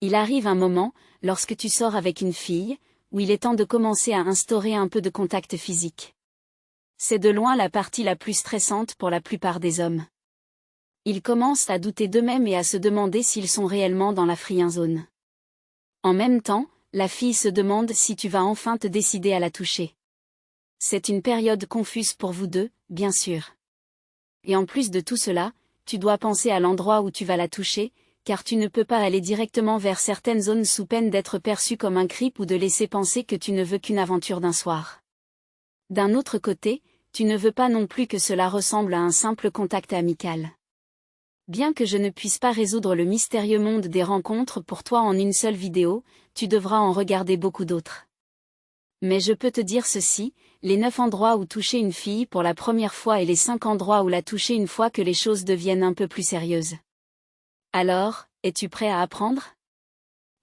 Il arrive un moment, lorsque tu sors avec une fille, où il est temps de commencer à instaurer un peu de contact physique. C'est de loin la partie la plus stressante pour la plupart des hommes. Ils commencent à douter d'eux-mêmes et à se demander s'ils sont réellement dans la friend zone. En même temps, la fille se demande si tu vas enfin te décider à la toucher. C'est une période confuse pour vous deux, bien sûr. Et en plus de tout cela, tu dois penser à l'endroit où tu vas la toucher, car tu ne peux pas aller directement vers certaines zones sous peine d'être perçu comme un creep ou de laisser penser que tu ne veux qu'une aventure d'un soir. D'un autre côté, tu ne veux pas non plus que cela ressemble à un simple contact amical. Bien que je ne puisse pas résoudre le mystérieux monde des rencontres pour toi en une seule vidéo, tu devras en regarder beaucoup d'autres. Mais je peux te dire ceci, les 9 endroits où toucher une fille pour la première fois et les 5 endroits où la toucher une fois que les choses deviennent un peu plus sérieuses. Alors, es-tu prêt à apprendre?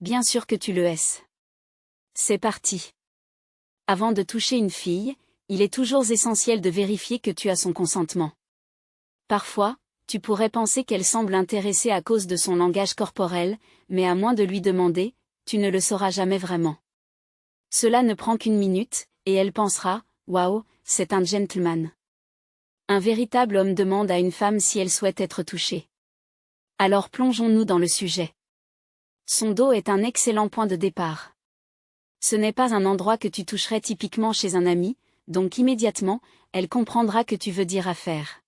Bien sûr que tu le es. C'est parti. Avant de toucher une fille, il est toujours essentiel de vérifier que tu as son consentement. Parfois, tu pourrais penser qu'elle semble intéressée à cause de son langage corporel, mais à moins de lui demander, tu ne le sauras jamais vraiment. Cela ne prend qu'une minute, et elle pensera, waouh, c'est un gentleman. Un véritable homme demande à une femme si elle souhaite être touchée. Alors plongeons-nous dans le sujet. Son dos est un excellent point de départ. Ce n'est pas un endroit que tu toucherais typiquement chez un ami, donc immédiatement, elle comprendra que tu veux dire affaire.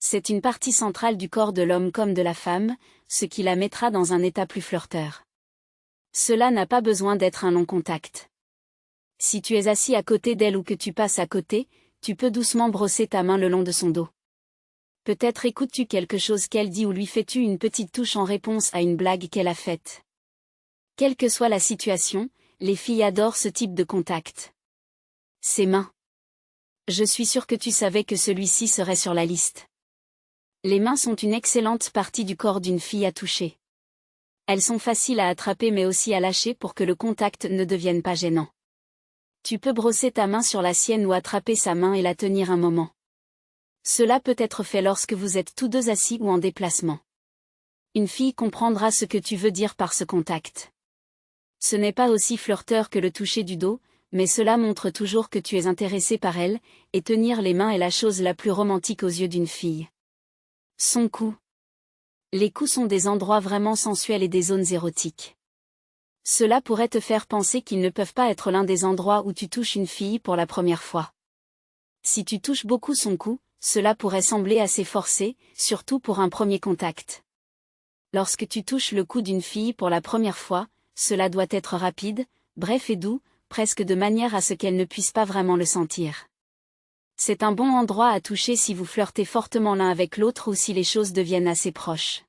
C'est une partie centrale du corps de l'homme comme de la femme, ce qui la mettra dans un état plus flirteur. Cela n'a pas besoin d'être un long contact. Si tu es assis à côté d'elle ou que tu passes à côté, tu peux doucement brosser ta main le long de son dos. Peut-être écoutes-tu quelque chose qu'elle dit ou lui fais-tu une petite touche en réponse à une blague qu'elle a faite. Quelle que soit la situation, les filles adorent ce type de contact. Ses mains. Je suis sûre que tu savais que celui-ci serait sur la liste. Les mains sont une excellente partie du corps d'une fille à toucher. Elles sont faciles à attraper mais aussi à lâcher pour que le contact ne devienne pas gênant. Tu peux brosser ta main sur la sienne ou attraper sa main et la tenir un moment. Cela peut être fait lorsque vous êtes tous deux assis ou en déplacement. Une fille comprendra ce que tu veux dire par ce contact. Ce n'est pas aussi flirteur que le toucher du dos, mais cela montre toujours que tu es intéressé par elle, et tenir les mains est la chose la plus romantique aux yeux d'une fille. Son cou. Les coups sont des endroits vraiment sensuels et des zones érotiques. Cela pourrait te faire penser qu'ils ne peuvent pas être l'un des endroits où tu touches une fille pour la première fois. Si tu touches beaucoup son cou, cela pourrait sembler assez forcé, surtout pour un premier contact. Lorsque tu touches le cou d'une fille pour la première fois, cela doit être rapide, bref et doux, presque de manière à ce qu'elle ne puisse pas vraiment le sentir. C'est un bon endroit à toucher si vous flirtez fortement l'un avec l'autre ou si les choses deviennent assez proches.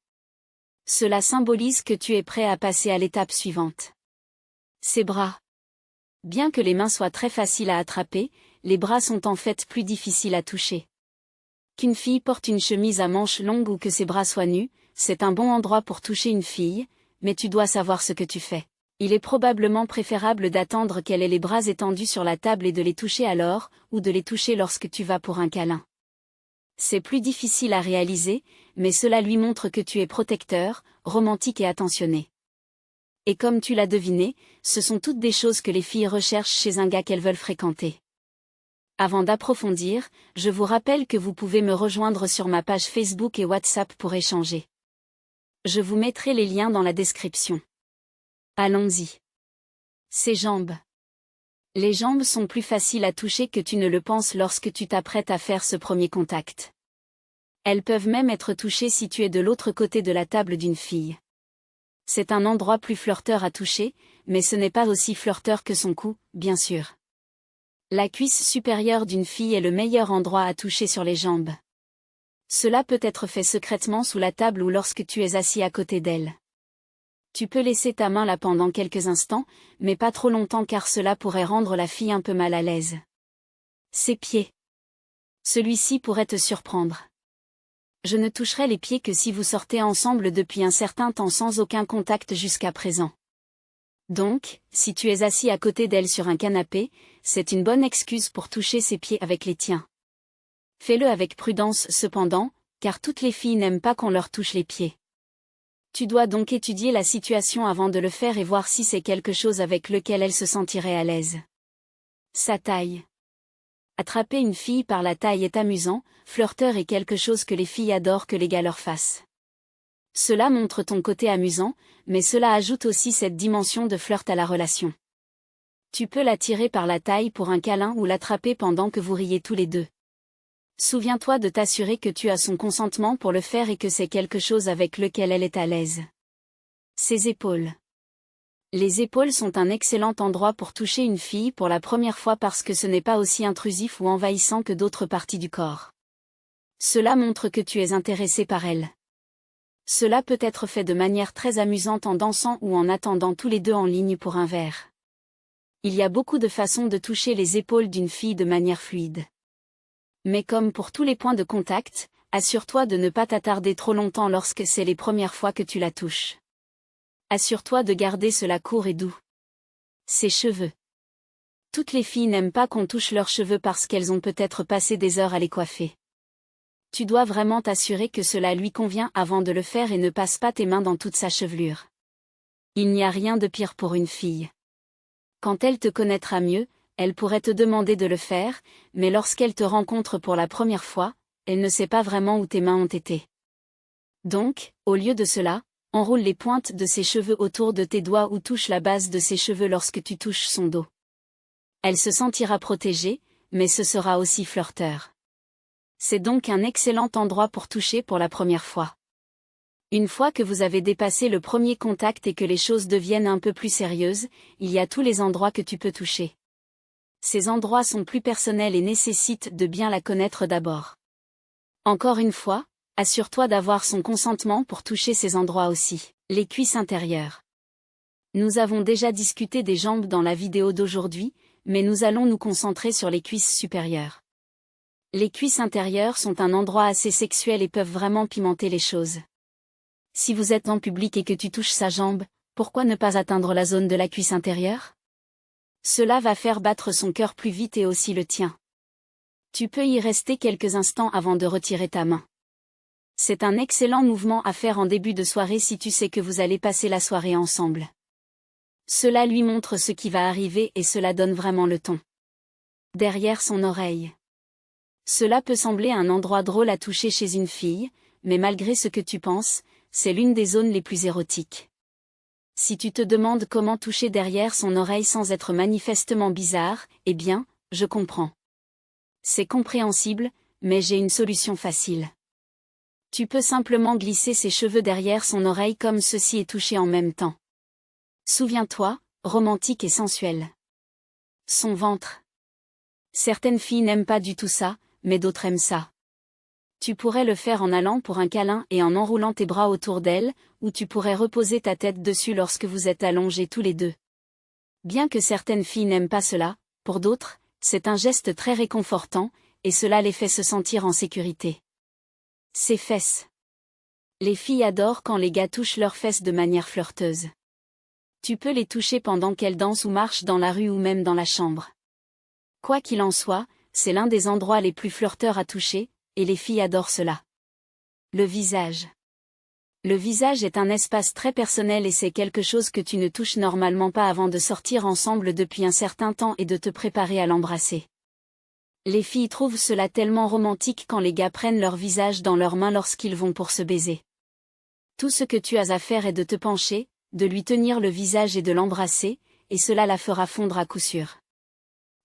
Cela symbolise que tu es prêt à passer à l'étape suivante. Ses bras. Bien que les mains soient très faciles à attraper, les bras sont en fait plus difficiles à toucher. Qu'une fille porte une chemise à manches longues ou que ses bras soient nus, c'est un bon endroit pour toucher une fille, mais tu dois savoir ce que tu fais. Il est probablement préférable d'attendre qu'elle ait les bras étendus sur la table et de les toucher alors, ou de les toucher lorsque tu vas pour un câlin. C'est plus difficile à réaliser, mais cela lui montre que tu es protecteur, romantique et attentionné. Et comme tu l'as deviné, ce sont toutes des choses que les filles recherchent chez un gars qu'elles veulent fréquenter. Avant d'approfondir, je vous rappelle que vous pouvez me rejoindre sur ma page Facebook et WhatsApp pour échanger. Je vous mettrai les liens dans la description. Allons-y. Ses jambes. Les jambes sont plus faciles à toucher que tu ne le penses lorsque tu t'apprêtes à faire ce premier contact. Elles peuvent même être touchées si tu es de l'autre côté de la table d'une fille. C'est un endroit plus flirteur à toucher, mais ce n'est pas aussi flirteur que son cou, bien sûr. La cuisse supérieure d'une fille est le meilleur endroit à toucher sur les jambes. Cela peut être fait secrètement sous la table ou lorsque tu es assis à côté d'elle. Tu peux laisser ta main là pendant quelques instants, mais pas trop longtemps car cela pourrait rendre la fille un peu mal à l'aise. Ses pieds. Celui-ci pourrait te surprendre. Je ne toucherai les pieds que si vous sortez ensemble depuis un certain temps sans aucun contact jusqu'à présent. Donc, si tu es assis à côté d'elle sur un canapé, c'est une bonne excuse pour toucher ses pieds avec les tiens. Fais-le avec prudence cependant, car toutes les filles n'aiment pas qu'on leur touche les pieds. Tu dois donc étudier la situation avant de le faire et voir si c'est quelque chose avec lequel elle se sentirait à l'aise. Sa taille. Attraper une fille par la taille est amusant, flirteur est quelque chose que les filles adorent que les gars leur fassent. Cela montre ton côté amusant, mais cela ajoute aussi cette dimension de flirt à la relation. Tu peux l'attirer par la taille pour un câlin ou l'attraper pendant que vous riez tous les deux. Souviens-toi de t'assurer que tu as son consentement pour le faire et que c'est quelque chose avec lequel elle est à l'aise. Ses épaules. Les épaules sont un excellent endroit pour toucher une fille pour la première fois parce que ce n'est pas aussi intrusif ou envahissant que d'autres parties du corps. Cela montre que tu es intéressé par elle. Cela peut être fait de manière très amusante en dansant ou en attendant tous les deux en ligne pour un verre. Il y a beaucoup de façons de toucher les épaules d'une fille de manière fluide. Mais comme pour tous les points de contact, assure-toi de ne pas t'attarder trop longtemps lorsque c'est les premières fois que tu la touches. Assure-toi de garder cela court et doux. Ses cheveux. Toutes les filles n'aiment pas qu'on touche leurs cheveux parce qu'elles ont peut-être passé des heures à les coiffer. Tu dois vraiment t'assurer que cela lui convient avant de le faire et ne passe pas tes mains dans toute sa chevelure. Il n'y a rien de pire pour une fille. Quand elle te connaîtra mieux, elle pourrait te demander de le faire, mais lorsqu'elle te rencontre pour la première fois, elle ne sait pas vraiment où tes mains ont été. Donc, au lieu de cela, enroule les pointes de ses cheveux autour de tes doigts ou touche la base de ses cheveux lorsque tu touches son dos. Elle se sentira protégée, mais ce sera aussi flirteur. C'est donc un excellent endroit pour toucher pour la première fois. Une fois que vous avez dépassé le premier contact et que les choses deviennent un peu plus sérieuses, il y a tous les endroits que tu peux toucher. Ces endroits sont plus personnels et nécessitent de bien la connaître d'abord. Encore une fois, assure-toi d'avoir son consentement pour toucher ces endroits aussi. Les cuisses intérieures. Nous avons déjà discuté des jambes dans la vidéo d'aujourd'hui, mais nous allons nous concentrer sur les cuisses supérieures. Les cuisses intérieures sont un endroit assez sexuel et peuvent vraiment pimenter les choses. Si vous êtes en public et que tu touches sa jambe, pourquoi ne pas atteindre la zone de la cuisse intérieure ? Cela va faire battre son cœur plus vite et aussi le tien. Tu peux y rester quelques instants avant de retirer ta main. C'est un excellent mouvement à faire en début de soirée si tu sais que vous allez passer la soirée ensemble. Cela lui montre ce qui va arriver et cela donne vraiment le ton. Derrière son oreille. Cela peut sembler un endroit drôle à toucher chez une fille, mais malgré ce que tu penses, c'est l'une des zones les plus érotiques. Si tu te demandes comment toucher derrière son oreille sans être manifestement bizarre, eh bien, je comprends. C'est compréhensible, mais j'ai une solution facile. Tu peux simplement glisser ses cheveux derrière son oreille comme ceci et toucher en même temps. Souviens-toi, romantique et sensuel. Son ventre. Certaines filles n'aiment pas du tout ça, mais d'autres aiment ça. Tu pourrais le faire en allant pour un câlin et en enroulant tes bras autour d'elle, ou tu pourrais reposer ta tête dessus lorsque vous êtes allongés tous les deux. Bien que certaines filles n'aiment pas cela, pour d'autres, c'est un geste très réconfortant, et cela les fait se sentir en sécurité. Ses fesses. Les filles adorent quand les gars touchent leurs fesses de manière flirteuse. Tu peux les toucher pendant qu'elles dansent ou marchent dans la rue ou même dans la chambre. Quoi qu'il en soit, c'est l'un des endroits les plus flirteurs à toucher, et les filles adorent cela. Le visage. Le visage est un espace très personnel et c'est quelque chose que tu ne touches normalement pas avant de sortir ensemble depuis un certain temps et de te préparer à l'embrasser. Les filles trouvent cela tellement romantique quand les gars prennent leur visage dans leurs mains lorsqu'ils vont pour se baiser. Tout ce que tu as à faire est de te pencher, de lui tenir le visage et de l'embrasser, et cela la fera fondre à coup sûr.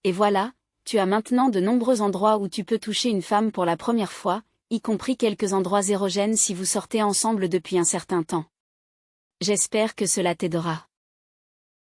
Et voilà, tu as maintenant de nombreux endroits où tu peux toucher une femme pour la première fois, y compris quelques endroits érogènes si vous sortez ensemble depuis un certain temps. J'espère que cela t'aidera.